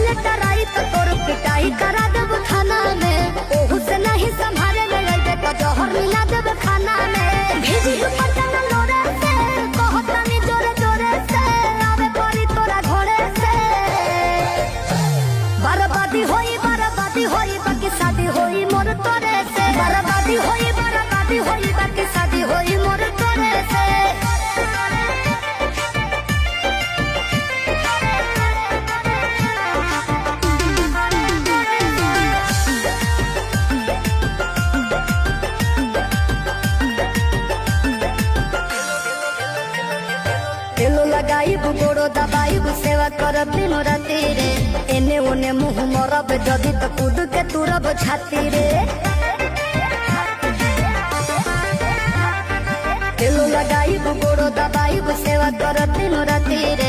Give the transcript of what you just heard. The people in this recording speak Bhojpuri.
ले डराई तो तोर पिटाई करा देब खाना में। ओहू से नहीं संभाले ले अइबे तो जहर मिला देब खाना में। भेजी पटन लोरे से बहुत रानी जोरे जोरे से आवे पड़ी तोरा घोड़े से। बर्बादी होई बाकी शादी होई मोर तोरे से। बर्बादी होई बाकी शादी होई मोर तोरे से। तेलो लगाइब गोड़ो दबाइब सेवा करब दिनो राती रे। एने ओने मुंह मरब जदी तो कूद के तुरब छाती रे। तेलो लगाइब गोड़ो दबाइब सेवा करब दिनो राती रे।